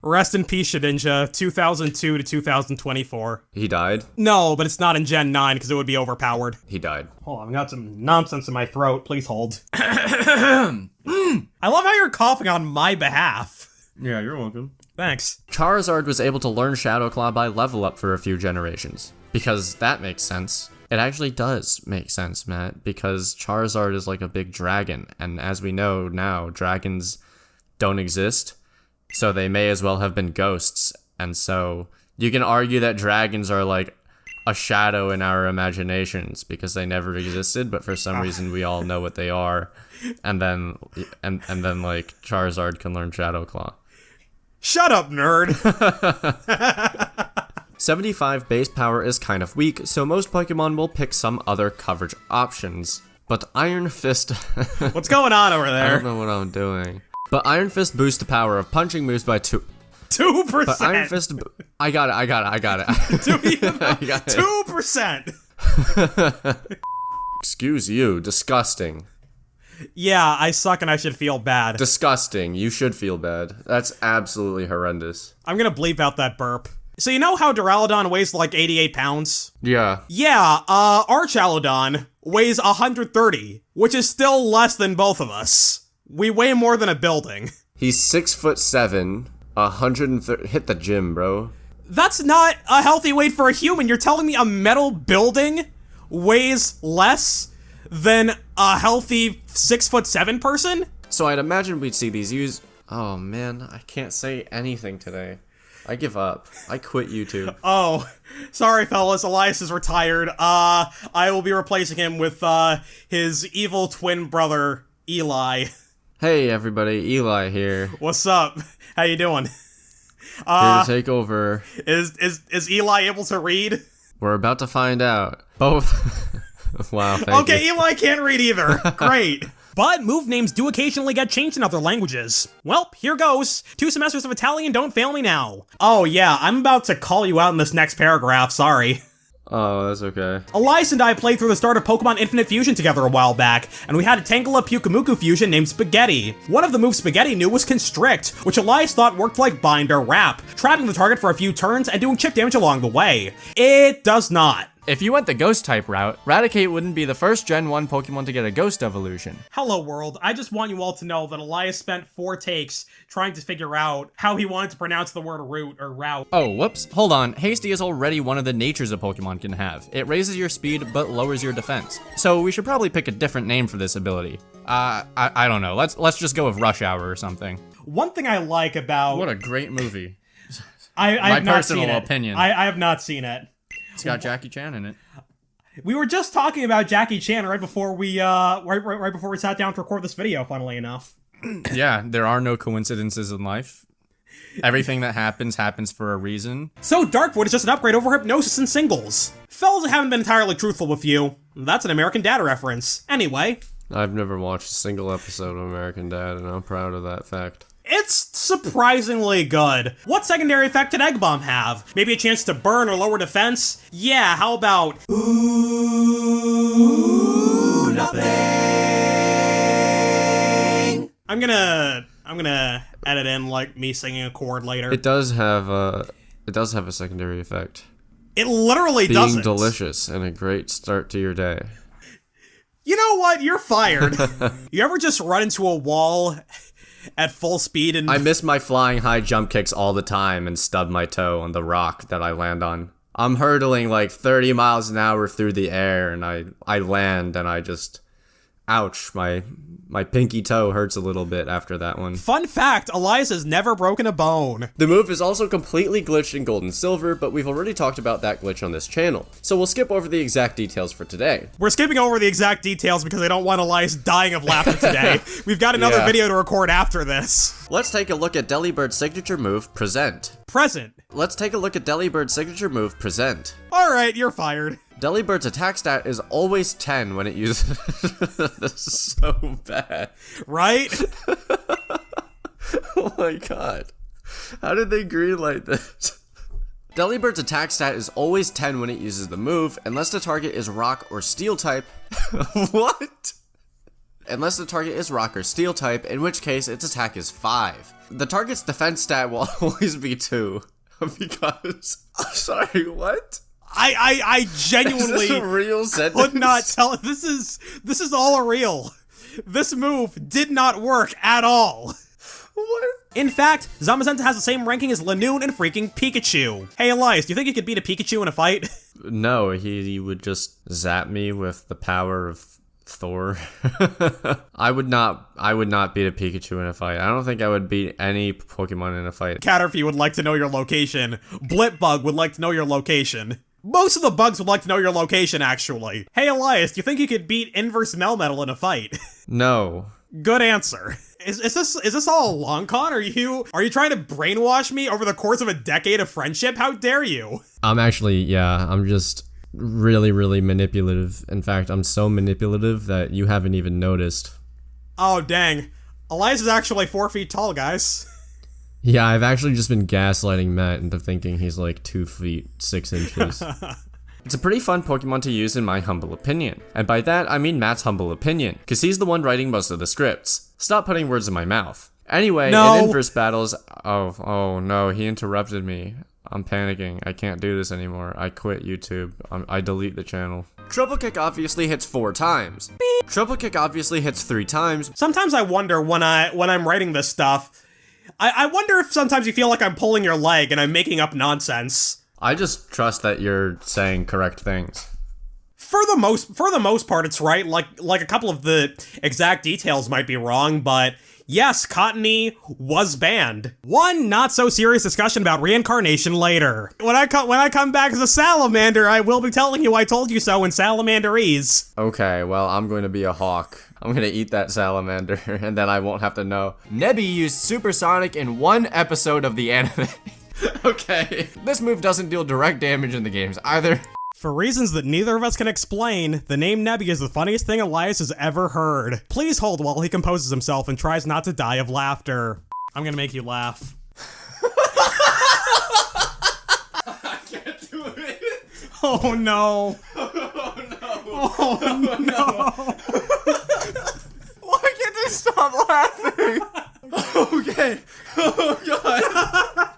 Rest in peace, Shedinja, 2002 to 2024. He died? No, but it's not in Gen 9 because it would be overpowered. He died. Hold on, I've got some nonsense in my throat. Please hold. I love how you're coughing on my behalf. Yeah, you're welcome. Thanks. Charizard was able to learn Shadow Claw by level up for a few generations. Because that makes sense. It actually does make sense, Matt, because Charizard is like a big dragon, and as we know now, dragons don't exist, so they may as well have been ghosts, and so you can argue that dragons are like a shadow in our imaginations because they never existed, but for some reason we all know what they are, and then like Charizard can learn Shadow Claw. Shut up, nerd! 75 base power is kind of weak, so most Pokemon will pick some other coverage options. But Iron Fist... What's going on over there? I don't know what I'm doing. But Iron Fist boosts the power of punching moves by 2%. But Iron Fist... I got it. 2%! Excuse you, disgusting. Yeah, I suck and I should feel bad. Disgusting, you should feel bad. That's absolutely horrendous. I'm gonna bleep out that burp. So you know how Duraludon weighs like 88 pounds? Yeah. Yeah, Archaludon weighs 130, which is still less than both of us. We weigh more than a building. He's 6'7", 130. Hit the gym, bro. That's not a healthy weight for a human. You're telling me a metal building weighs less than a healthy 6'7" person? So I'd imagine we'd see these used. Oh man, I can't say anything today. I give up. I quit YouTube. Oh, sorry fellas, Elias is retired. I will be replacing him with, his evil twin brother, Eli. Hey everybody, Eli here. What's up? How you doing? Here to take over. Is Eli able to read? We're about to find out. Both. Wow, thank you. Okay, Eli can't read either. Great. But move names do occasionally get changed in other languages. Well, here goes. 2 semesters of Italian, don't fail me now. Oh yeah, I'm about to call you out in this next paragraph, sorry. Oh, that's okay. Elias and I played through the start of Pokemon Infinite Fusion together a while back, and we had a Tangela Pyukumuku fusion named Spaghetti. One of the moves Spaghetti knew was Constrict, which Elias thought worked like Bind or Wrap, trapping the target for a few turns and doing chip damage along the way. It does not. If you went the Ghost type route, Raticate wouldn't be the first Gen 1 Pokemon to get a Ghost evolution. Hello world, I just want you all to know that Elias spent 4 takes trying to figure out how he wanted to pronounce the word route or route. Oh, whoops. Hold on. Hasty is already one of the natures a Pokemon can have. It raises your speed, but lowers your defense. So we should probably pick a different name for this ability. I don't know. Let's just go with Rush Hour or something. One thing I like about... What a great movie. I have not seen it. My personal opinion. I have not seen it. It's got Jackie Chan in it. We were just talking about Jackie Chan right before we right before we sat down to record this video, funnily enough. Yeah, there are no coincidences in life. Everything that happens for a reason. So Darkwood is just an upgrade over Hypnosis and Singles. Fellas, I haven't been entirely truthful with you. That's an American Dad reference. Anyway. I've never watched a single episode of American Dad, and I'm proud of that fact. It's surprisingly good. What secondary effect did Egg Bomb have? Maybe a chance to burn or lower defense? Yeah, how about... Ooh, nothing. I'm gonna edit in like me singing a chord later. It does have a secondary effect. It literally doesn't. Being delicious and a great start to your day. You know what? You're fired. You ever just run into a wall at full speed and... I miss my flying high jump kicks all the time and stub my toe on the rock that I land on. I'm hurtling like 30 miles an hour through the air and I land and I just... Ouch, my pinky toe hurts a little bit after that one. Fun fact, Elias has never broken a bone. The move is also completely glitched in Gold and Silver, but we've already talked about that glitch on this channel, so we'll skip over the exact details for today. We're skipping over the exact details because I don't want Elias dying of laughter today. We've got another video to record after this. Let's take a look at Delibird's signature move, Present. Present. Let's take a look at Delibird's signature move, Present. Alright, you're fired. Delibird's attack stat is always 10 when it uses... This is so bad. Right? Oh my god. How did they greenlight this? Delibird's attack stat is always 10 when it uses the move, unless the target is rock or steel type. What? unless the target is rock or steel type, in which case its attack is 5. The target's defense stat will always be 2. Because... I'm sorry, what? I genuinely Is this a real sentence? could not tell. This is all a real. This move did not work at all. What? In fact, Zamazenta has the same ranking as Lanoon and freaking Pikachu. Hey Elias, do you think you could beat a Pikachu in a fight? No, he would just zap me with the power of Thor. I would not beat a Pikachu in a fight. I don't think I would beat any Pokemon in a fight. Caterpie would like to know your location. Blipbug would like to know your location. Most of the bugs would like to know your location, actually. Hey Elias, do you think you could beat Inverse Melmetal in a fight? No. Good answer. Is this all a long con? Are you trying to brainwash me over the course of a decade of friendship? How dare you? I'm just really, really manipulative. In fact, I'm so manipulative that you haven't even noticed. Oh dang. Elias is actually 4 feet tall, guys. Yeah, I've actually just been gaslighting Matt into thinking he's like 2 feet 6 inches. It's a pretty fun Pokemon to use in my humble opinion. And by that, I mean Matt's humble opinion, because he's the one writing most of the scripts. Stop putting words in my mouth. Anyway, No. in inverse battles... Oh no, he interrupted me. I'm panicking. I can't do this anymore. I quit YouTube. I delete the channel. Triple Kick obviously hits 4 times. Triple Kick obviously hits 3 times. Sometimes I wonder when I'm writing this stuff, I wonder if sometimes you feel like I'm pulling your leg and I'm making up nonsense. I just trust that you're saying correct things. For the most part, it's right. Like a couple of the exact details might be wrong, but yes, Cottony was banned. One not so serious discussion about reincarnation later. When I come back as a salamander, I will be telling you I told you so in salamanderese. Okay, well, I'm going to be a hawk. I'm gonna eat that salamander, and then I won't have to know. Nebby used Supersonic in one episode of the anime. Okay. This move doesn't deal direct damage in the games either. For reasons that neither of us can explain, the name Nebby is the funniest thing Elias has ever heard. Please hold while he composes himself and tries not to die of laughter. I'm gonna make you laugh. I can't do it. Oh no. Oh no. Oh no. Why can't they stop laughing? Okay. Oh god.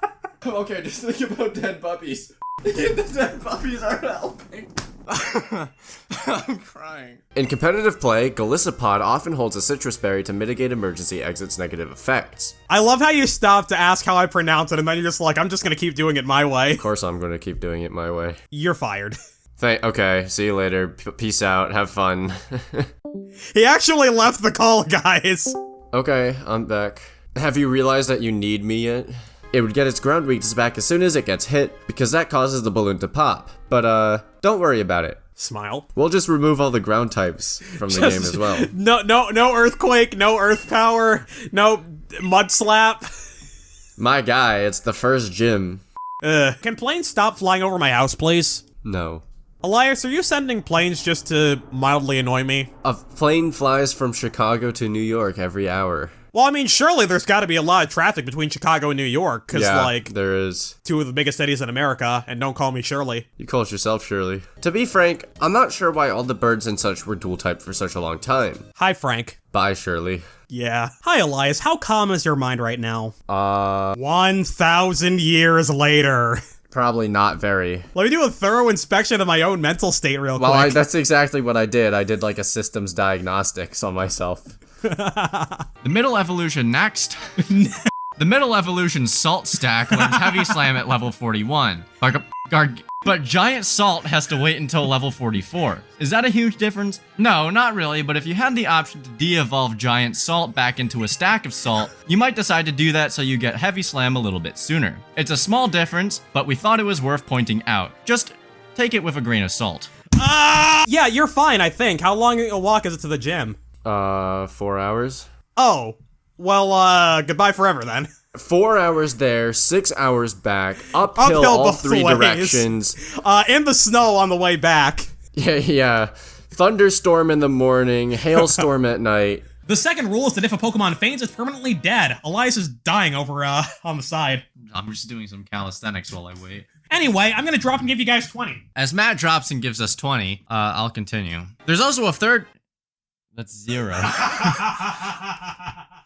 Okay, just think about dead puppies. The dead puppies aren't helping. I'm crying. In competitive play, Golisopod often holds a citrus berry to mitigate emergency exits' negative effects. I love how you stop to ask how I pronounce it and then you're just like, I'm just gonna keep doing it my way. Of course I'm gonna keep doing it my way. You're fired. Okay, see you later. Peace out. Have fun. He actually left the call, guys. Okay, I'm back. Have you realized that you need me yet? It would get its ground weakness back as soon as it gets hit, because that causes the balloon to pop. But, don't worry about it. Smile. We'll just remove all the ground types from the game as well. No earthquake, no earth power, no mud slap. My guy, it's the first gym. Can planes stop flying over my house, please? No. Elias, are you sending planes just to mildly annoy me? A plane flies from Chicago to New York every hour. Well, I mean, surely there's gotta be a lot of traffic between Chicago and New York, cause like, there is. 2 of the biggest cities in America, and don't call me Shirley. You call it yourself, Shirley. To be frank, I'm not sure why all the birds and such were dual type for such a long time. Hi, Frank. Bye, Shirley. Yeah. Hi, Elias. How calm is your mind right now? 1,000 years later. Probably not very. Let me do a thorough inspection of my own mental state real Well, quick. that's exactly what I did. I did like a systems diagnostics on myself. The middle evolution next. The middle evolution Salt Stack learns Heavy Slam at level 41. But Giant Salt has to wait until level 44. Is that a huge difference? No, not really, but if you had the option to de-evolve Giant Salt back into a stack of salt, you might decide to do that so you get Heavy Slam a little bit sooner. It's a small difference, but we thought it was worth pointing out. Just take it with a grain of salt. Yeah, you're fine, I think. How long a walk is it to the gym? 4 hours? Oh. Well, goodbye forever then. 4 hours there, 6 hours back, uphill all both 3 ways. directions. In the snow on the way back. Yeah. Thunderstorm in the morning, hailstorm at night. The second rule is that if a Pokemon faints, it's permanently dead. Elias is dying over, on the side. I'm just doing some calisthenics while I wait. Anyway, I'm gonna drop and give you guys 20. As Matt drops and gives us 20, I'll continue. There's also a third... That's 0.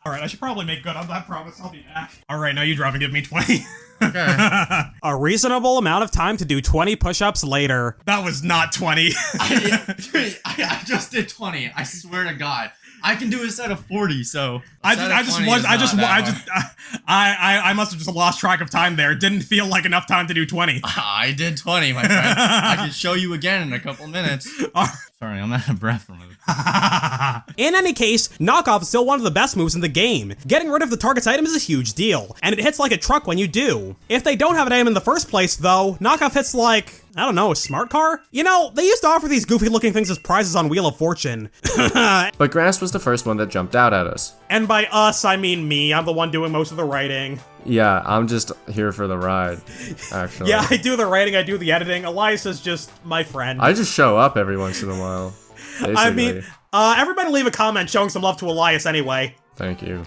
Alright, I should probably make good on that promise. I'll be back. Alright, now you drop and give me 20. Okay. A reasonable amount of time to do 20 push-ups later. That was not 20. I just did 20. I swear to God. I can do a set of 40, so I must have just lost track of time there. It didn't feel like enough time to do 20. I did 20, my friend. I can show you again in a couple minutes. Sorry, I'm out of breath from it. In any case, knockoff is still one of the best moves in the game. Getting rid of the target's item is a huge deal, and it hits like a truck when you do. If they don't have an item in the first place, though, knockoff hits like, I don't know, a smart car? You know, they used to offer these goofy looking things as prizes on Wheel of Fortune. But Grass was the first one that jumped out at us. And by us, I mean me. I'm the one doing most of the writing. Yeah, I'm just here for the ride, actually. Yeah, I do the writing, I do the editing. Elias is just my friend. I just show up every once in a while, basically. I mean, everybody leave a comment showing some love to Elias anyway. Thank you.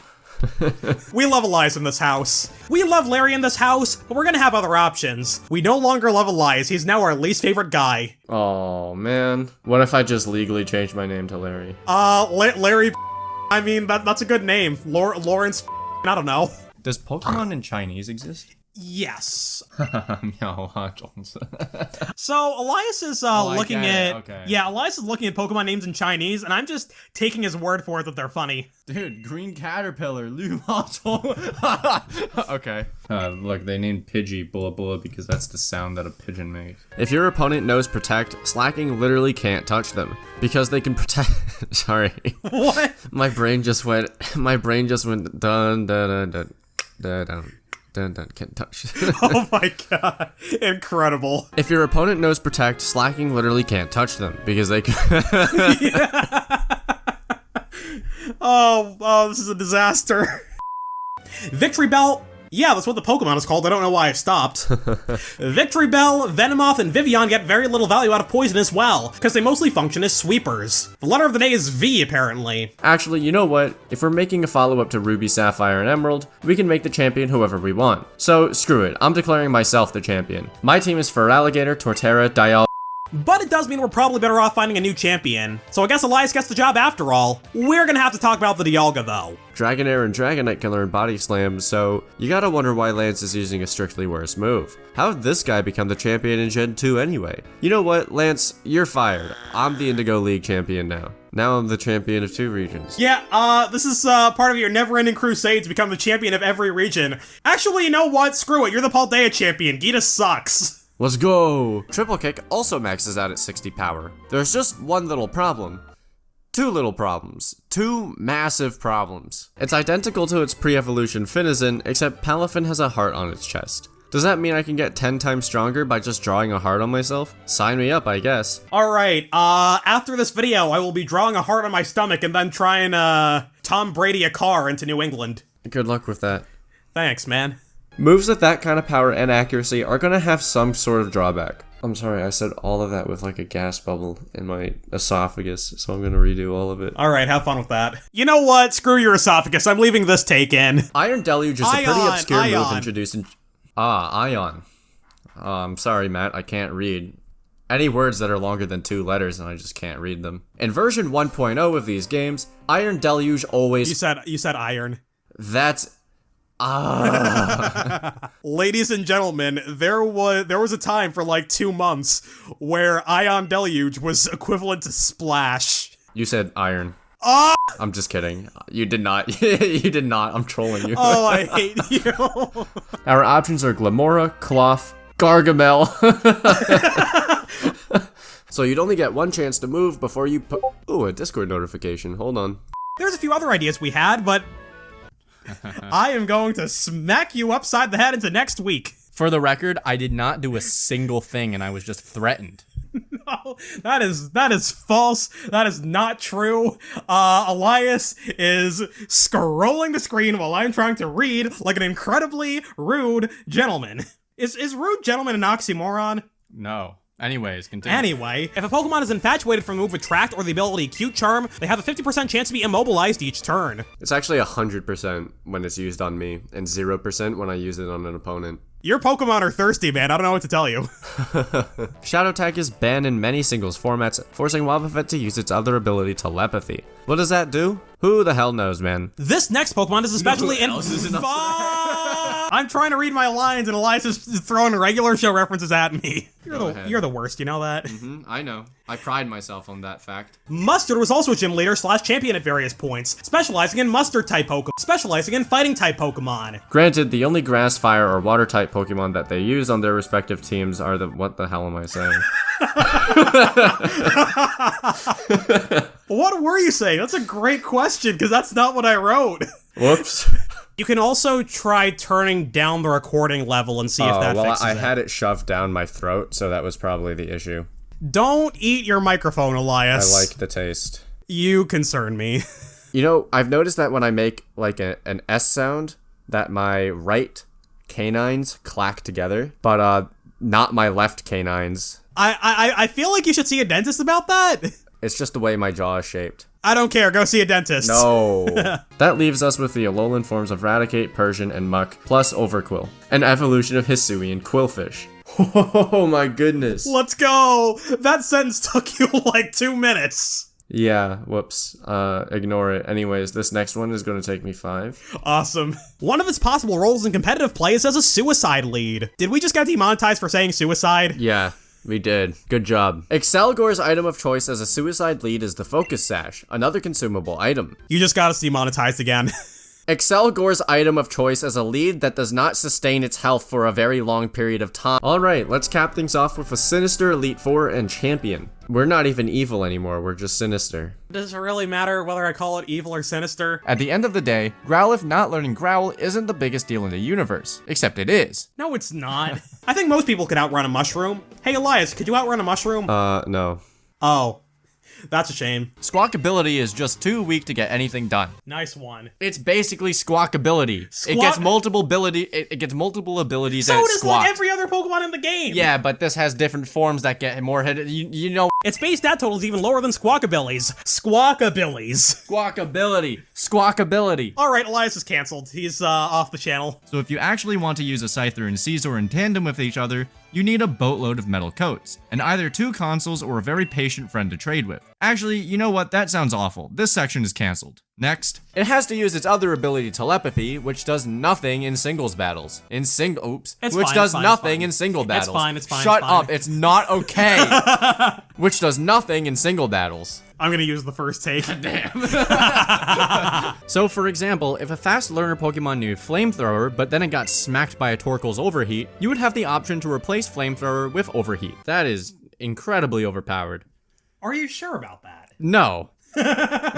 We love Elias in this house. We love Larry in this house, but we're gonna have other options. We no longer love Elias, he's now our least favorite guy. Oh man. What if I just legally changed my name to Larry? Larry, I mean, that's a good name. Lawrence, I don't know. Does Pokemon in Chinese exist? Yes. No, So Elias is looking at okay. Yeah, Elias is looking at Pokemon names in Chinese, and I'm just taking his word for it that they're funny. Dude, Green Caterpillar, Lu Okay. Look, they named Pidgey Bulla Bulla because that's the sound that a pigeon makes. If your opponent knows Protect, Slacking literally can't touch them because they can protect. Sorry. What? My brain just went dun dun dun dun dun dun. Dun, can't touch. Oh my god. Incredible. If your opponent knows Protect, Slacking literally can't touch them because they can. Oh, this is a disaster. Victory Bell. Yeah, that's what the Pokemon is called. I don't know why I stopped. Victory Bell, Venomoth, and Vivian get very little value out of poison as well, because they mostly function as sweepers. The letter of the day is V, apparently. Actually, you know what? If we're making a follow-up to Ruby, Sapphire, and Emerald, we can make the champion whoever we want. So, screw it. I'm declaring myself the champion. My team is Feraligatr, Torterra, Dialga. But it does mean we're probably better off finding a new champion. So I guess Elias gets the job after all. We're gonna have to talk about the Dialga though. Dragonair and Dragonite can learn Body Slam, so you gotta wonder why Lance is using a strictly worse move. How did this guy become the champion in Gen 2 anyway? You know what, Lance, you're fired. I'm the Indigo League champion now. Now I'm the champion of 2 regions. Yeah, this is part of your never-ending crusade to become the champion of every region. Actually, you know what? Screw it, you're the Paldea champion. Gita sucks. Let's go! Triple Kick also maxes out at 60 power. There's just one little problem. 2 little problems. 2 massive problems. It's identical to its pre-evolution Finizen, except Palafin has a heart on its chest. Does that mean I can get 10 times stronger by just drawing a heart on myself? Sign me up, I guess. Alright, after this video, I will be drawing a heart on my stomach and then try and, Tom Brady a car into New England. Good luck with that. Thanks, man. Moves with that kind of power and accuracy are gonna have some sort of drawback. I'm sorry, I said all of that with like a gas bubble in my esophagus, so I'm gonna redo all of it. Alright, have fun with that. You know what? Screw your esophagus, I'm leaving this take in. Iron Deluge is a pretty obscure move introduced in... Ion. I'm sorry, Matt, I can't read. Any words that are longer than 2 letters and I just can't read them. In version 1.0 of these games, Iron Deluge always... You said iron. That's... Ladies and gentlemen, there was a time for like 2 months where Ion Deluge was equivalent to Splash. You said iron. I'm just kidding. You did not. You did not. I'm trolling you. Oh, I hate you. Our options are Glamora, Cloth, Gargamel. So you'd only get 1 chance to move before you put... Ooh, a Discord notification. Hold on. There's a few other ideas we had, but... I am going to smack you upside the head into next week. For the record, I did not do a single thing and I was just threatened. No, that is false. That is not true. Elias is scrolling the screen while I'm trying to read like an incredibly rude gentleman. Is rude gentleman an oxymoron? No. Anyways, continue. Anyway, if a Pokemon is infatuated from the move Attract or the ability Cute Charm, they have a 50% chance to be immobilized each turn. It's actually 100% when it's used on me, and 0% when I use it on an opponent. Your Pokemon are thirsty, man. I don't know what to tell you. Shadow Tag is banned in many singles formats, forcing Wobbuffet to use its other ability, Telepathy. What does that do? Who the hell knows, man? This next Pokemon is especially I'm trying to read my lines and Elias is throwing regular show references at me. You're the worst, you know that? I know. I pride myself on that fact. Mustard was also a gym leader / champion at various points, specializing in Mustard-type Pokemon, specializing in Fighting-type Pokemon. Granted, the only Grass, Fire, or Water-type Pokemon that they use on their respective teams are the— what the hell am I saying? What were you saying? That's a great question, because that's not what I wrote. Whoops. You can also try turning down the recording level and see if that fixes it. I had it shoved down my throat, so that was probably the issue. Don't eat your microphone, Elias. I like the taste. You concern me. You know, I've noticed that when I make, like, an S sound, that my right canines clack together, but, not my left canines. I feel like you should see a dentist about that. It's just the way my jaw is shaped. I don't care, go see a dentist. No. That leaves us with the Alolan forms of Raticate, Persian, and Muck, plus Overquill. An evolution of Hisui and Quillfish. Oh my goodness. Let's go! That sentence took you like 2 minutes. Yeah, whoops. Ignore it. Anyways, this next one is going to take me 5. Awesome. One of its possible roles in competitive play is as a suicide lead. Did we just get demonetized for saying suicide? Yeah. We did. Good job. Excelgor's item of choice as a suicide lead is the Focus Sash, another consumable item. You just got us demonetized again. Excelgor's item of choice as a lead that does not sustain its health for a very long period of time. Alright, let's cap things off with a Sinister, Elite Four, and Champion. We're not even evil anymore, we're just sinister. Does it really matter whether I call it evil or sinister? At the end of the day, Growlithe not learning Growl isn't the biggest deal in the universe. Except it is. No, it's not. I think most people could outrun a mushroom. Hey, Elias, could you outrun a mushroom? No. Oh. That's a shame. Squawkability is just too weak to get anything done. Nice one. It's basically squawkability. It gets multiple abilities so and does squawk. like every other Pokemon in the game. Yeah, but this has different forms that get more hit. You know. Its base stat total is even lower than Squawkabilly's. Squawkabilly's. Squawkability. Alright, Elias is cancelled. He's off the channel. So if you actually want to use a Scyther and Caesar in tandem with each other, you need a boatload of metal coats, and either 2 consoles or a very patient friend to trade with. Actually, you know what? That sounds awful. This section is cancelled. Next. It has to use its other ability, Telepathy, which does nothing in singles battles. In single battles. It's fine. Shut up, it's not okay. Which does nothing in single battles. I'm gonna use the first take. Damn. So for example, if a fast learner Pokemon knew Flamethrower, but then it got smacked by a Torkoal's Overheat, you would have the option to replace Flamethrower with Overheat. That is incredibly overpowered. Are you sure about that? No.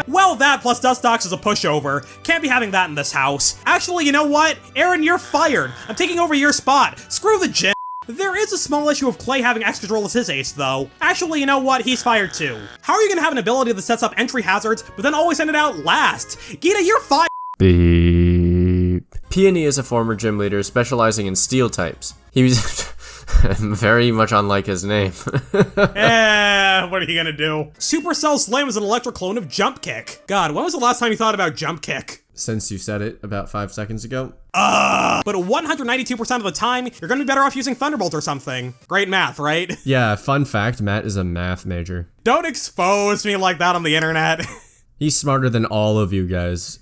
Well, that plus Dustox is a pushover. Can't be having that in this house. Actually, you know what? Aaron, you're fired. I'm taking over your spot. Screw the gym. There is a small issue of Clay having extra control as his ace, though. Actually, you know what? He's fired too. How are you gonna have an ability that sets up entry hazards, but then always send it out last? Gita, you're fired. Beep. Peony is a former gym leader specializing in steel types. He was very much unlike his name. What are you gonna do? Supercell Slam is an electric clone of Jump Kick. God, when was the last time you thought about Jump Kick? Since you said it about 5 seconds ago. But 192% of the time, you're gonna be better off using Thunderbolt or something. Great math, right? Yeah, fun fact, Matt is a math major. Don't expose me like that on the internet. He's smarter than all of you guys.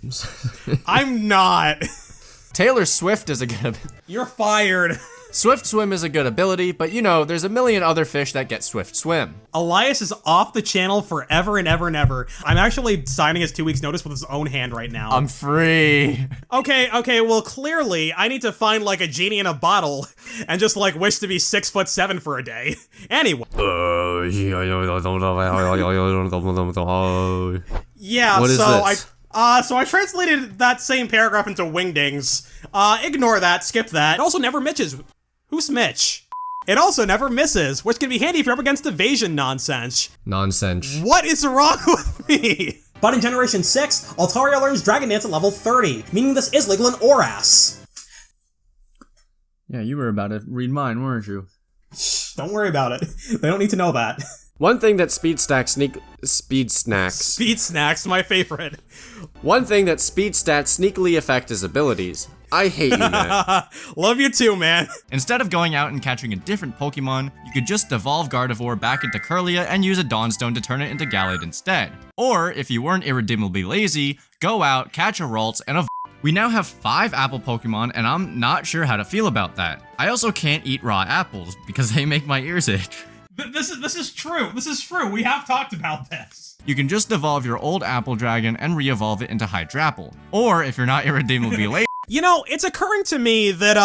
I'm not. Taylor Swift is a good You're fired. Swift Swim is a good ability, but you know, there's a million other fish that get Swift Swim. Elias is off the channel forever and ever and ever. I'm actually signing his 2 weeks notice with his own hand right now. I'm free. Okay, well clearly I need to find like a genie in a bottle and just like wish to be 6'7" for a day. Anyway. Yeah, what is this? So I translated that same paragraph into Wingdings. Ignore that, skip that. It also never misses. Who's Mitch? It also never misses, which can be handy if you're up against evasion nonsense. Nonsense. What is wrong with me? But in Generation 6, Altaria learns Dragon Dance at level 30, meaning this is legal in Oras. Yeah, you were about to read mine, weren't you? Don't worry about it. They don't need to know that. One thing that Speed Snacks, Speed Snacks, my favorite. One thing that Speed Stats sneakily affect his abilities. I hate you, Matt. Love you too, man. Instead of going out and catching a different Pokemon, you could just devolve Gardevoir back into Kirlia and use a Dawnstone to turn it into Gallade instead. Or, if you weren't irredeemably lazy, go out, catch a Ralts, and a We now have 5 apple Pokemon, and I'm not sure how to feel about that. I also can't eat raw apples, because they make my ears itch. This is true. This is true. We have talked about this. You can just evolve your old Apple Dragon and re-evolve it into Hydrapple. Or, if you're not irredeemably lazy, You know, it's occurring to me that,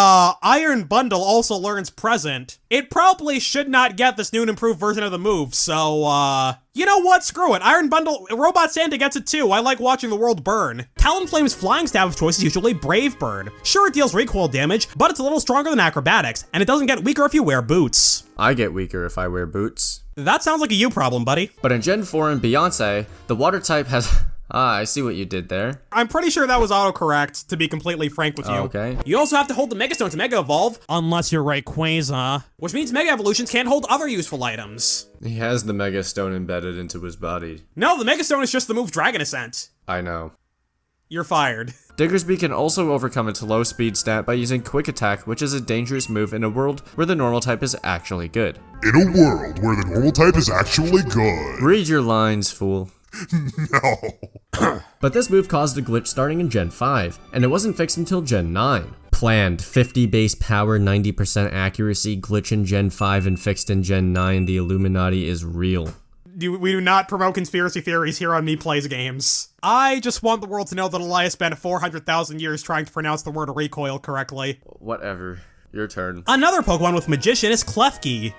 Iron Bundle also learns Present. It probably should not get this new and improved version of the move, so, you know what? Screw it. Iron Bundle, Robot Santa gets it too. I like watching the world burn. Talonflame's flying stab of choice is usually Brave Bird. Sure, it deals recoil damage, but it's a little stronger than Acrobatics, and it doesn't get weaker if you wear boots. I get weaker if I wear boots. That sounds like a you problem, buddy. But in Gen 4 and Beyonce, the water type has... I see what you did there. I'm pretty sure that was autocorrect, to be completely frank with you. Okay. You also have to hold the Mega Stone to Mega Evolve, unless you're Rayquaza, which means Mega Evolutions can't hold other useful items. He has the Mega Stone embedded into his body. No, the Mega Stone is just the move Dragon Ascent. I know. You're fired. Diggersby can also overcome its low speed stat by using Quick Attack, which is a dangerous move in a world where the normal type is actually good. In a world where the normal type is actually good. Read your lines, fool. No. But this move caused a glitch starting in Gen 5, and it wasn't fixed until Gen 9. Planned 50 base power, 90% accuracy, glitch in Gen 5 and fixed in Gen 9, the Illuminati is real. We do not promote conspiracy theories here on MEPlaysGames. I just want the world to know that Elias spent 400,000 years trying to pronounce the word recoil correctly. Whatever. Your turn. Another Pokemon with Magician is Klefki.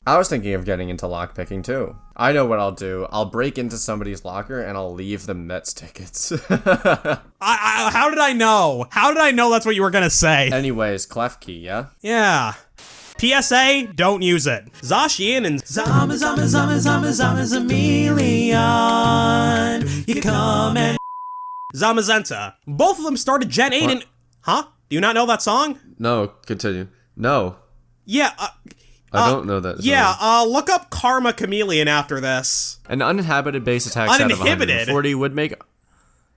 I was thinking of getting into lockpicking too. I know what I'll do. I'll break into somebody's locker and I'll leave them Mets tickets. How did I know? How did I know that's what you were gonna say? Anyways, Klefki, yeah? Yeah. PSA, don't use it. Zacian and Zamazelion. You come and Zamazenta. Both of them started Gen 8 and... Huh? Do you not know that song? No, continue. No. Yeah, I don't know that. Yeah, look up Karma Chameleon after this. An uninhabited base attack set of 140 would make...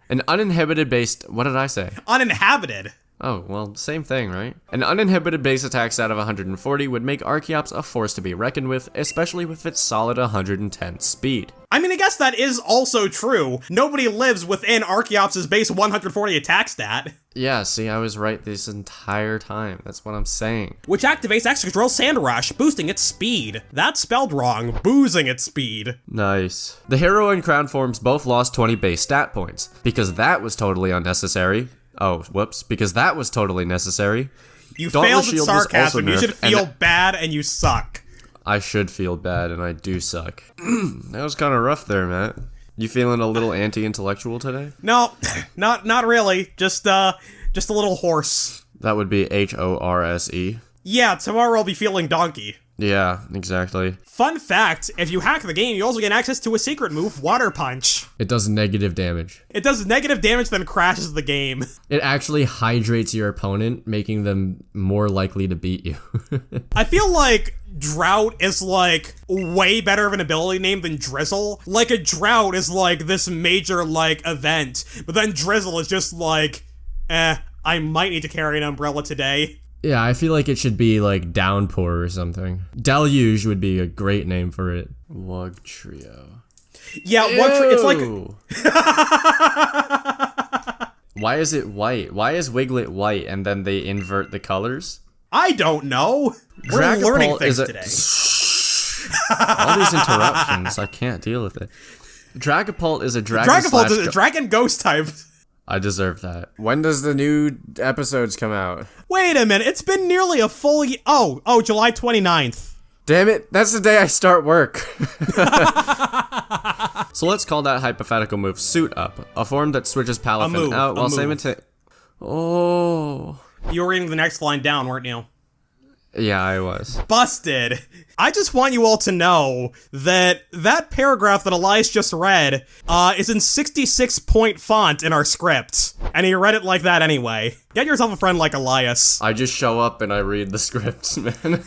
An uninhibited base... What did I say? Uninhabited. Oh, well, same thing, right? An uninhibited base attack set of 140 would make Archeops a force to be reckoned with, especially with its solid 110 speed. I mean, I guess that is also true. Nobody lives within Archeops' base 140 attack stat. Yeah, see, I was right this entire time. That's what I'm saying. Which activates Excadrill Sand Rush, boosting its speed. That's spelled wrong, boozing its speed. Nice. The Hero and Crown forms both lost 20 base stat points, because that was totally unnecessary. Oh, whoops, because that was totally necessary. You failed at sarcasm, you should feel bad and you suck. I should feel bad and I do suck. That was kind of rough there, Matt. You feeling a little anti-intellectual today? No, not really, just a little hoarse. That would be H-O-R-S-E. Yeah, tomorrow I'll be feeling donkey. Yeah, exactly. Fun fact, if you hack the game, you also get access to a secret move, Water Punch. It does negative damage. It does negative damage, then crashes the game. It actually hydrates your opponent, making them more likely to beat you. I feel like Drought is, like, way better of an ability name than Drizzle. Like, a Drought is, like, this major, like, event, but then Drizzle is just, like, I might need to carry an umbrella today. Yeah, I feel like it should be like Downpour or something. Deluge would be a great name for it. Wug Trio. Yeah, it's like... Why is it white? Why is Wiglet white and then they invert the colors? I don't know. We're learning things today. All these interruptions, I can't deal with it. Dragapult is a dragon Dragapult is a dragon ghost type. I deserve that. When does the new episodes come out? Wait a minute, it's been nearly a full year. Oh, July 29th. Damn it, that's the day I start work. So let's call that hypothetical move Suit Up, a form that switches Palafin out while simultaneously... Oh. You were reading the next line down, weren't you? Yeah, I was. Busted. I just want you all to know that that paragraph that Elias just read is in 66-point font in our script. And he read it like that anyway. Get yourself a friend like Elias. I just show up and I read the scripts, man.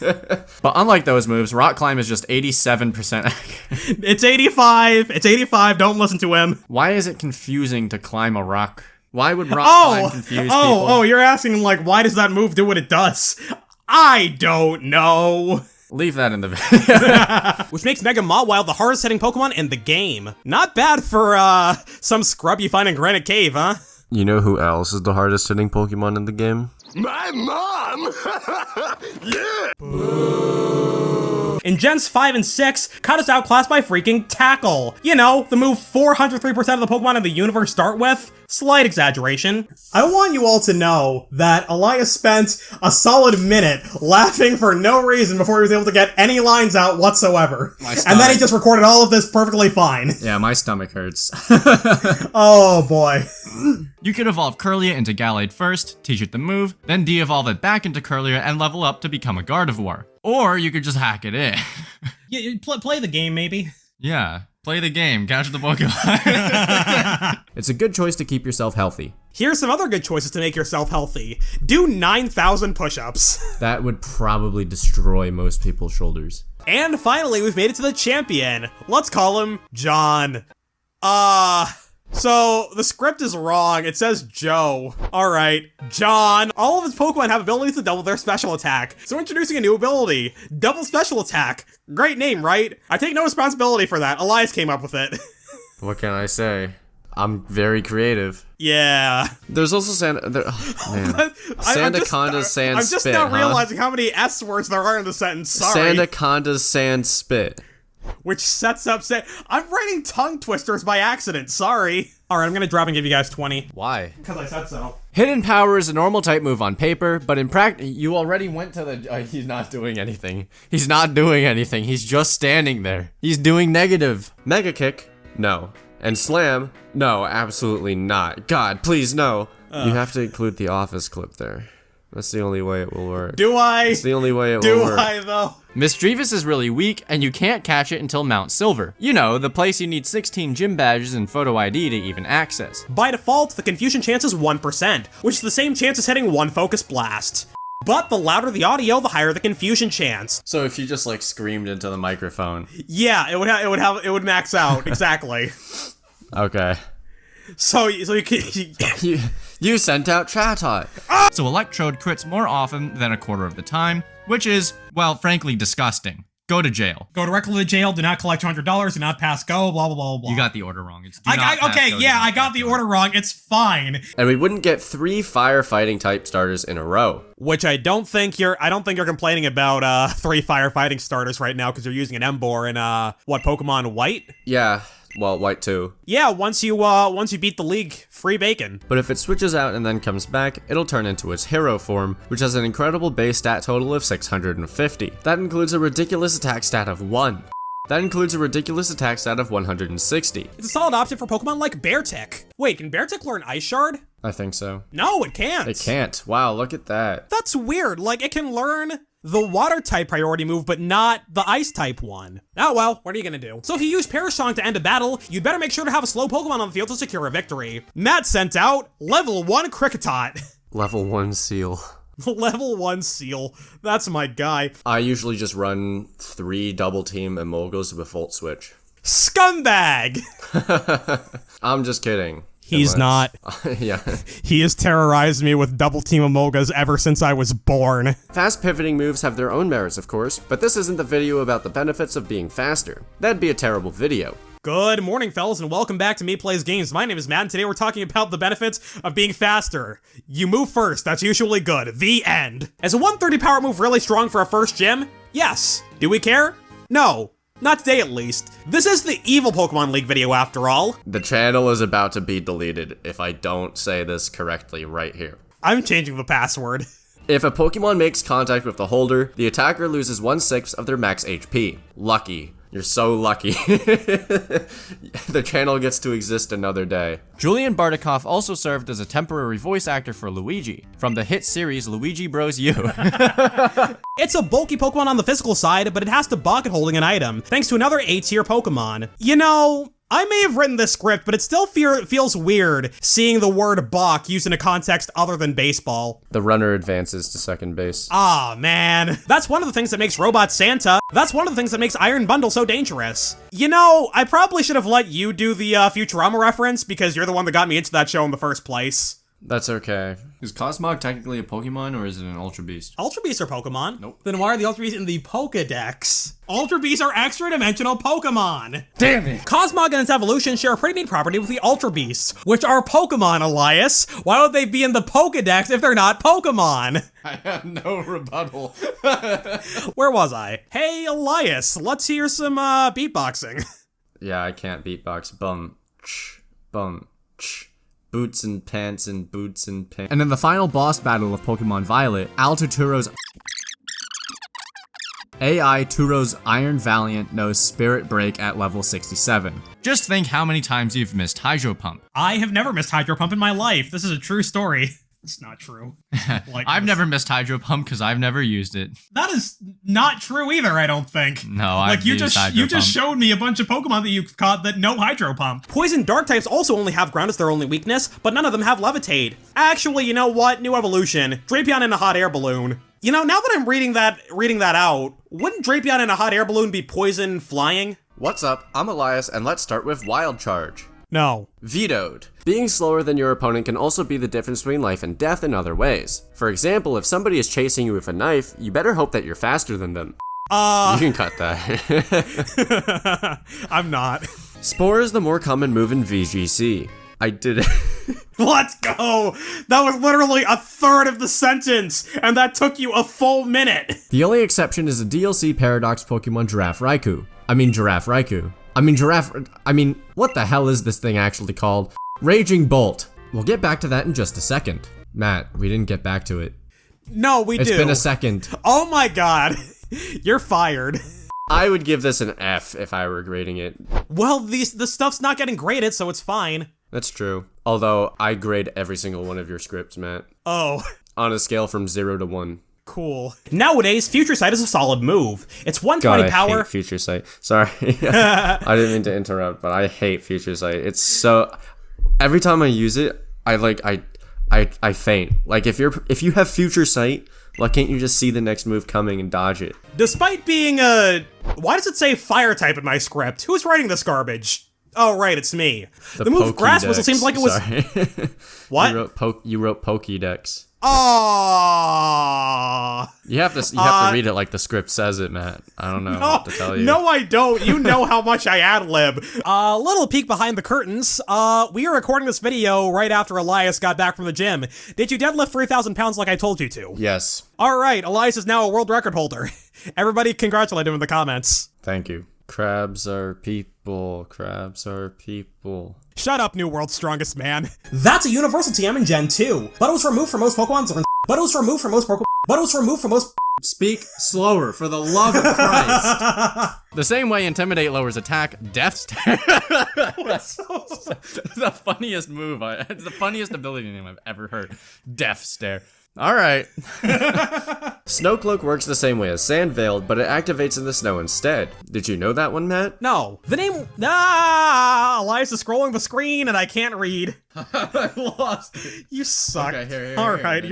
But unlike those moves, Rock Climb is just 87% accurate. It's 85. It's 85. Don't listen to him. Why is it confusing to climb a rock? Why would Rock Climb confuse people? Oh, you're asking, like, why does that move do what it does? I don't know. Leave that in the video. Which makes Mega Mawile the hardest hitting Pokemon in the game. Not bad for, some scrub you find in Granite Cave, huh? You know who else is the hardest hitting Pokemon in the game? My mom! Yeah! In Gens 5 and 6, Cut is outclassed by freaking Tackle. You know, the move 403% of the Pokemon in the universe start with. Slight exaggeration. I want you all to know that Elias spent a solid minute laughing for no reason before he was able to get any lines out whatsoever. And then he just recorded all of this perfectly fine. Yeah, my stomach hurts. Oh boy. You could evolve Curlia into Gallade first, teach it the move, then de-evolve it back into Curlia and level up to become a Gardevoir. Or you could just hack it in. Yeah, play the game, maybe. Yeah, play the game, catch the Pokemon. It's a good choice to keep yourself healthy. Here's some other good choices to make yourself healthy. Do 9,000 push-ups. That would probably destroy most people's shoulders. And finally, we've made it to the champion. Let's call him John. So, the script is wrong. It says Joe. Alright, John. All of his Pokemon have abilities to double their special attack. So introducing a new ability. Double special attack. Great name, right? I take no responsibility for that. Elias came up with it. What can I say? I'm very creative. Yeah. There's also Sandaconda's Sand I'm just Spit, now realizing how many S words there are in the sentence. Sorry. Sandaconda's Sand Spit. Which sets up I'm writing tongue twisters by accident, sorry. Alright, I'm gonna drop and give you guys 20. Why? Because I said so. Hidden Power is a normal type move on paper, but in practice, you already went to the. He's not doing anything. He's not doing anything. He's just standing there. He's doing negative. Mega Kick? No. And Slam? No, absolutely not. God, please, no. You have to include the Office clip there. That's the only way it will work. Do I? It's the only way it will work. Do I, though? Misdreavus is really weak, and you can't catch it until Mount Silver. You know, the place you need 16 gym badges and photo ID to even access. By default, the confusion chance is 1%, which is the same chance as hitting one Focus Blast. But the louder the audio, the higher the confusion chance. So if you just like screamed into the microphone. Yeah, it would max out, exactly. Okay. So you can... You sent out Chatot. So Electrode crits more often than a quarter of the time, which is, well, frankly disgusting. Go to jail. Go directly to jail, do not collect $200, do not pass go, blah, blah, blah, blah. You got the order wrong. It's I got the order wrong, it's fine. And we wouldn't get 3 firefighting type starters in a row. Which I don't think you're complaining about 3 firefighting starters right now because you're using an Emboar in Pokemon White? Yeah. Well, White too. Yeah, once you beat the league, free bacon. But if it switches out and then comes back, it'll turn into its hero form, which has an incredible base stat total of 650. That includes a ridiculous attack stat of 1. That includes a ridiculous attack stat of 160. It's a solid option for Pokemon like Beartick. Wait, can Beartick learn Ice Shard? I think so. No, it can't. It can't. Wow, look at that. That's weird. Like, it can learn the water type priority move, but not the ice type one. Oh well, what are you gonna do? So if you use Perish Song to end a battle, you'd better make sure to have a slow Pokemon on the field to secure a victory. Matt sent out level 1 Kricketot. Level 1 Seal. Level 1 Seal. That's my guy. I usually just run 3 double team Emolgos with Volt Switch. Scumbag! I'm just kidding. He's not. Yeah. He has terrorized me with double team Emolgas ever since I was born. Fast pivoting moves have their own merits, of course, but this isn't the video about the benefits of being faster. That'd be a terrible video. Good morning, fellas, and welcome back to MEPlaysGames. My name is Matt, and today we're talking about the benefits of being faster. You move first, that's usually good. The end. Is a 130 power move really strong for a first gym? Yes. Do we care? No. Not today, at least. This is the evil Pokemon League video, after all. The channel is about to be deleted if I don't say this correctly right here. I'm changing the password. If a Pokemon makes contact with the holder, the attacker loses 1/6 of their max HP. Lucky. You're so lucky. The channel gets to exist another day. Julian Bartikoff also served as a temporary voice actor for Luigi from the hit series Luigi Bros. U. It's a bulky Pokemon on the physical side, but it has to balk at holding an item, thanks to another A-tier Pokemon. You know, I may have written this script, but it still feels weird seeing the word balk used in a context other than baseball. The runner advances to second base. Ah, man. That's one of the things that makes Robot Santa. That's one of the things that makes Iron Bundle so dangerous. You know, I probably should have let you do the Futurama reference because you're the one that got me into that show in the first place. That's okay. Is Cosmog technically a Pokemon or is it an Ultra Beast? Ultra Beasts are Pokemon. Nope. Then why are the Ultra Beasts in the Pokedex? Ultra Beasts are extra-dimensional Pokemon. Damn it! Cosmog and its evolution share a pretty neat property with the Ultra Beasts, which are Pokemon, Elias. Why would they be in the Pokedex if they're not Pokemon? I have no rebuttal. Where was I? Hey, Elias, let's hear some beatboxing. Yeah, I can't beatbox. Bum, ch, bum, ch. Boots and pants and boots and pants. And in the final boss battle of Pokemon Violet, Altituro's AI Turo's Iron Valiant knows Spirit Break at level 67. Just think how many times you've missed Hydro Pump. I have never missed Hydro Pump in my life. This is a true story. It's not true. I've never missed Hydro Pump because I've never used it. That is not true either, I don't think. No, I've used Hydro You just showed me a bunch of Pokemon that you've caught that know Hydro Pump. Poison Dark types also only have Ground as their only weakness, but none of them have Levitate. Actually, you know what? New evolution. Drapion in a hot air balloon. You know, now that I'm reading that out, wouldn't Drapion in a hot air balloon be poison flying? What's up? I'm Elias, and let's start with Wild Charge. No. Vetoed. Being slower than your opponent can also be the difference between life and death in other ways. For example, if somebody is chasing you with a knife, you better hope that you're faster than them. You can cut that. I'm not. Spore is the more common move in VGC. I did it. Let's go! That was literally a third of the sentence, and that took you a full minute. The only exception is the DLC Paradox Pokemon Giraffe Raikou. What the hell is this thing actually called? Raging Bolt. We'll get back to that in just a second. Matt, we didn't get back to it. No, we do. It's been a second. Oh my god. You're fired. I would give this an F if I were grading it. Well, the stuff's not getting graded, so it's fine. That's true. Although, I grade every single one of your scripts, Matt. Oh. On a scale from 0 to 1. Cool. Nowadays, Future Sight is a solid move. It's 120 God, power. I hate Future Sight. Sorry. I didn't mean to interrupt, but I hate Future Sight. It's so... Every time I use it, I faint. Like, if you have Future Sight, why can't you just see the next move coming and dodge it? Despite being a... Why does it say fire type in my script? Who's writing this garbage? Oh, right, it's me. The move Grass Whistle seems like it was... Sorry. What? You wrote Pokédex. Aww. You have to read it like the script says it, Matt. I don't know what to tell you. No, I don't. You know how much I ad-lib. Little peek behind the curtains. We are recording this video right after Elias got back from the gym. Did you deadlift 3,000 pounds like I told you to? Yes. All right, Elias is now a world record holder. Everybody congratulate him in the comments. Thank you. Crabs are people. Crabs are people. Shut up, New World's Strongest Man. That's a universal TM in Gen 2. But it was removed from most Pokemon. But it was removed from most Pokemon. But it was removed from most... Speak slower, for the love of Christ. The same way Intimidate lowers attack, Death Stare. The funniest move. It's the funniest ability name I've ever heard. Death Stare. Alright. Snowcloak works the same way as Sand Veiled, but it activates in the snow instead. Did you know that one, Matt? No. The name... Elias is scrolling the screen and I can't read. I lost it. You suck. Okay, here, Alright,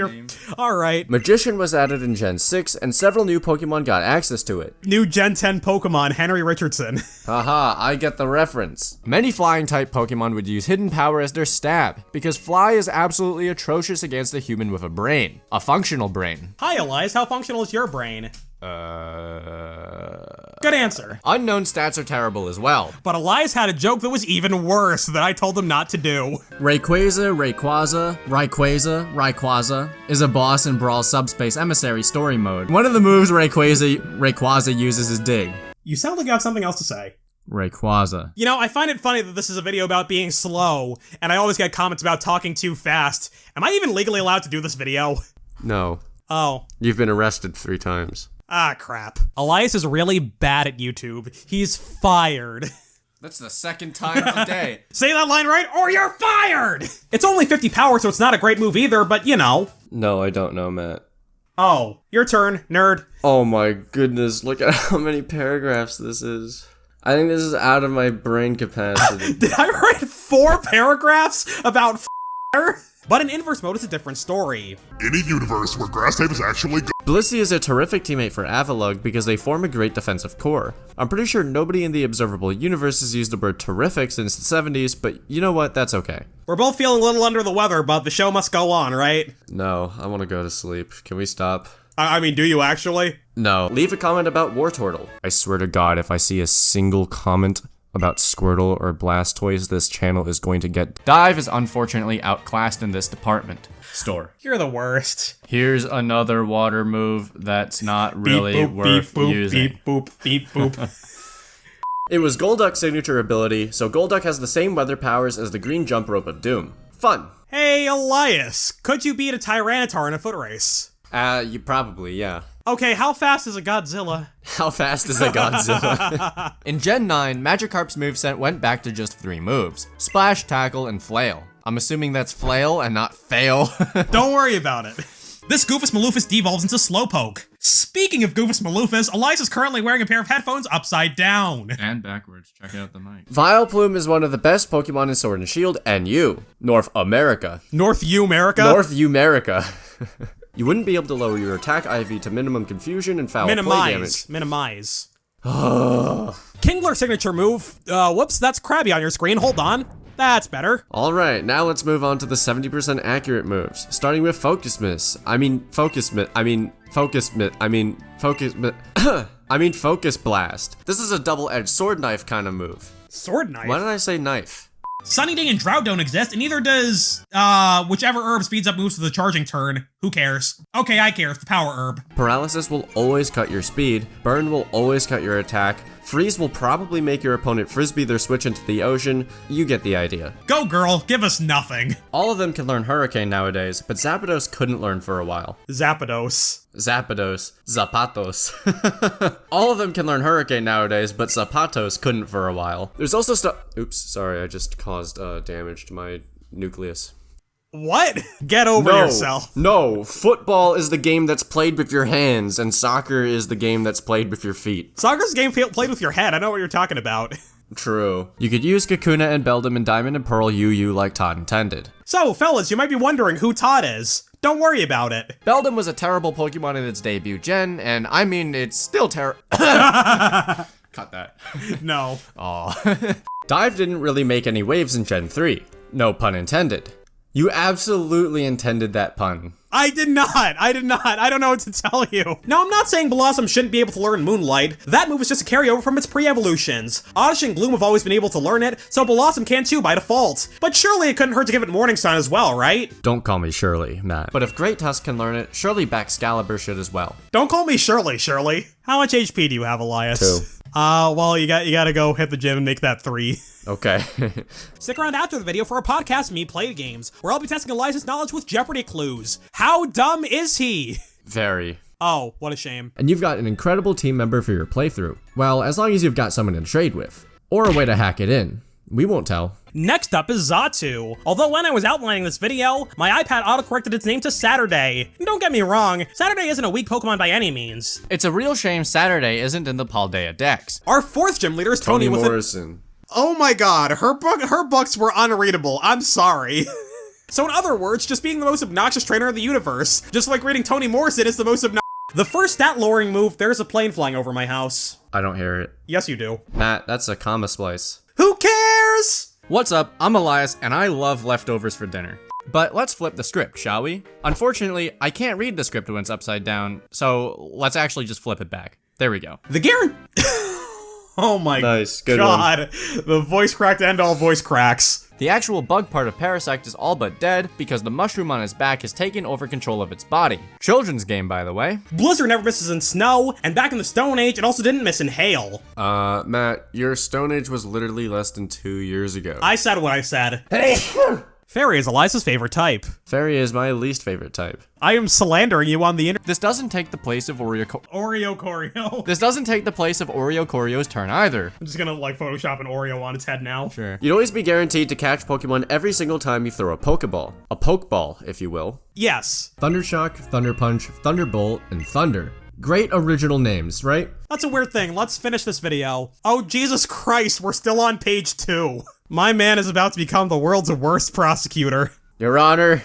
Alright. Magician was added in Gen 6, and several new Pokemon got access to it. New Gen 10 Pokemon, Henry Richardson. Haha, I get the reference. Many flying type Pokemon would use Hidden Power as their stab, because Fly is absolutely atrocious against a human with a brain. A functional brain. Hi, Elias. How functional is your brain? Good answer. Unknown stats are terrible as well. But Elias had a joke that was even worse that I told him not to do. Rayquaza is a boss in Brawl Subspace Emissary story mode. One of the moves Rayquaza uses is Dig. You sound like you have something else to say. Rayquaza. You know, I find it funny that this is a video about being slow, and I always get comments about talking too fast. Am I even legally allowed to do this video? No. Oh. You've been arrested 3 times. Ah, crap. Elias is really bad at YouTube. He's fired. That's the second time today. Say that line right, or you're fired! It's only 50 power, so it's not a great move either, but you know. No, I don't know, Matt. Oh, your turn, nerd. Oh my goodness, look at how many paragraphs this is. I think this is out of my brain capacity. Did I write 4 paragraphs about fire? But in inverse mode, it's a different story. In a universe where grass type is actually good. Blissey is a terrific teammate for Avalugg because they form a great defensive core. I'm pretty sure nobody in the observable universe has used the word terrific since the 70s, but you know what, that's okay. We're both feeling a little under the weather, but the show must go on, right? No, I want to go to sleep. Can we stop? I mean, do you actually? No. Leave a comment about Wartortle. I swear to God, if I see a single comment about Squirtle or Blastoise, this channel is going to get... Dive is unfortunately outclassed in this department. Store. You're the worst. Here's another water move that's not really beep, boop, worth beep, boop, using. Beep boop, beep boop. It was Golduck's signature ability, so Golduck has the same weather powers as the green jump rope of doom. Fun. Hey, Elias, could you beat a Tyranitar in a foot race? You probably, yeah. Okay, how fast is a Godzilla? How fast is a Godzilla? In Gen 9, Magikarp's moveset went back to just 3 moves. Splash, Tackle, and Flail. I'm assuming that's Flail and not Fail. Don't worry about it. This Goofus Maloofus devolves into Slowpoke. Speaking of Goofus Maloofus, Elias is currently wearing a pair of headphones upside down. And backwards. Check out the mic. Vileplume is one of the best Pokemon in Sword and Shield, and you, North America. North America? North America. You wouldn't be able to lower your attack IV to minimum confusion and foul play damage. Minimize. Kingler signature move. Whoops, that's Krabby on your screen. Hold on. That's better. Alright, now let's move on to the 70% accurate moves. Starting with Focus Miss. Focus Blast. This is a double-edged sword knife kind of move. Sword knife? Why did I say knife? Sunny Day and Drought don't exist, and neither does, whichever herb speeds up moves to the charging turn. Who cares? Okay, I care. It's the power herb. Paralysis will always cut your speed. Burn will always cut your attack. Freeze will probably make your opponent frisbee their switch into the ocean. You get the idea. Go, girl. Give us nothing. All of them can learn Hurricane nowadays, but Zapdos couldn't learn for a while. Zapdos. Zapatos. All of them can learn Hurricane nowadays, but Zapatos couldn't for a while. There's also Oops, sorry, I just caused damage to my nucleus. What? Get over yourself. No, football is the game that's played with your hands, and soccer is the game that's played with your feet. Soccer's a game played with your head. I know what you're talking about. True. You could use Kakuna and Beldum in Diamond and Pearl UU like Todd intended. So, fellas, you might be wondering who Todd is. Don't worry about it. Beldum was a terrible Pokemon in its debut gen, and I mean, it's still Cut that. No. Aw. Dive didn't really make any waves in Gen 3. No pun intended. You absolutely intended that pun. I did not. I don't know what to tell you. Now, I'm not saying Blossom shouldn't be able to learn Moonlight. That move is just a carryover from its pre-evolutions. Oddish and Gloom have always been able to learn it, so Blossom can too by default. But surely it couldn't hurt to give it Morning Sun as well, right? Don't call me Shirley, Matt. But if Great Tusk can learn it, surely Baxcalibur should as well. Don't call me Shirley. How much HP do you have, Elias? 2. Well, you gotta go hit the gym and make that 3. Okay. Stick around after the video for a podcast, MEPlaysGames, where I'll be testing Elias' knowledge with Jeopardy clues. How dumb is he? Very. Oh, what a shame. And you've got an incredible team member for your playthrough. Well, as long as you've got someone to trade with. Or a way to hack it in. We won't tell. Next up is Xatu. Although when I was outlining this video, my iPad autocorrected its name to Saturday. And don't get me wrong, Saturday isn't a weak Pokemon by any means. It's a real shame Saturday isn't in the Paldea Dex. Our 4th gym leader is Tony with Morrison. Oh my god, her books were unreadable. I'm sorry. So in other words, just being the most obnoxious trainer in the universe. Just like reading Toni Morrison is the most obnoxious. The first stat lowering move, there's a plane flying over my house. I don't hear it. Yes, you do. Matt, that's a comma splice. Who cares? What's up? I'm Elias, and I love leftovers for dinner. But let's flip the script, shall we? Unfortunately, I can't read the script when it's upside down, so let's actually just flip it back. There we go. The Garen. Oh my nice, good god. The voice crack to end all voice cracks. The actual bug part of Parasect is all but dead because the mushroom on his back has taken over control of its body. Children's game, by the way. Blizzard never misses in snow, and back in the Stone Age, it also didn't miss in hail. Matt, your Stone Age was literally less than 2 years ago. I said what I said. Fairy is Elias's favorite type. Fairy is my least favorite type. I am slandering you on the internet. This doesn't take the place of Oreo Choreo. This doesn't take the place of Oreo Chorio's turn either. I'm just gonna like Photoshop an Oreo on its head now. Sure. You'd always be guaranteed to catch Pokemon every single time you throw a Pokeball. A Pokeball, if you will. Yes. Thundershock, Thunder Punch, Thunderbolt, and Thunder. Great original names, right? That's a weird thing. Let's finish this video. Oh, Jesus Christ, we're still on page 2. My man is about to become the world's worst prosecutor. Your Honor,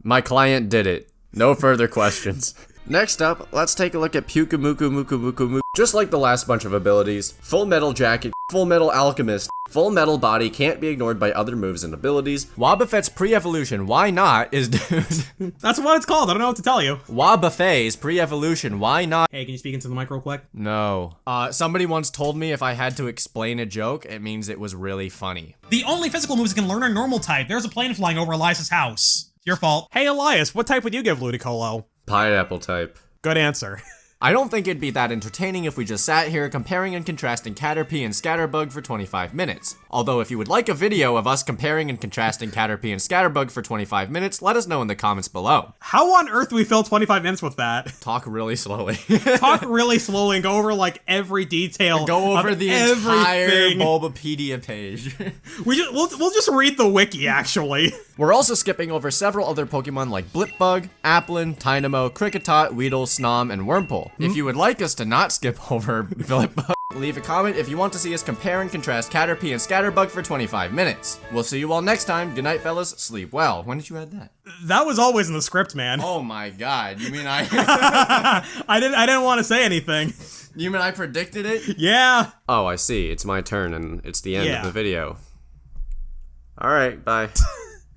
my client did it. No further questions. Next up, let's take a look at Pyukumuku. Just like the last bunch of abilities, Full Metal Jacket, Full Metal Alchemist, Full Metal Body can't be ignored by other moves and abilities. Wobbuffet's pre-evolution, why not, is That's what it's called, I don't know what to tell you. Wobbuffet's pre-evolution, why not? Hey, can you speak into the mic real quick? No. Somebody once told me if I had to explain a joke, it means it was really funny. The only physical moves that can learn are normal type. There's a plane flying over Elias's house. Your fault. Hey, Elias, what type would you give Ludicolo? Pineapple type. Good answer. I don't think it'd be that entertaining if we just sat here comparing and contrasting Caterpie and Scatterbug for 25 minutes. Although if you would like a video of us comparing and contrasting Caterpie and Scatterbug for 25 minutes, let us know in the comments below. How on earth do we fill 25 minutes with that? Talk really slowly. Talk really slowly and go over like every detail. Go over of the entire everything. Bulbapedia page. We'll just read the wiki, actually. We're also skipping over several other Pokemon like Blipbug, Applin, Tynamo, Kricketot, Weedle, Snom, and Wurmple. If you would like us to not skip over Blipbug, leave a comment if you want to see us compare and contrast Caterpie and Scatterbug for 25 minutes. We'll see you all next time. Good night, fellas. Sleep well. When did you add that? That was always in the script, man. Oh my god. You mean I I didn't want to say anything. You mean I predicted it? Yeah. Oh, I see. It's my turn and it's the end Yeah. of the video. Alright, bye.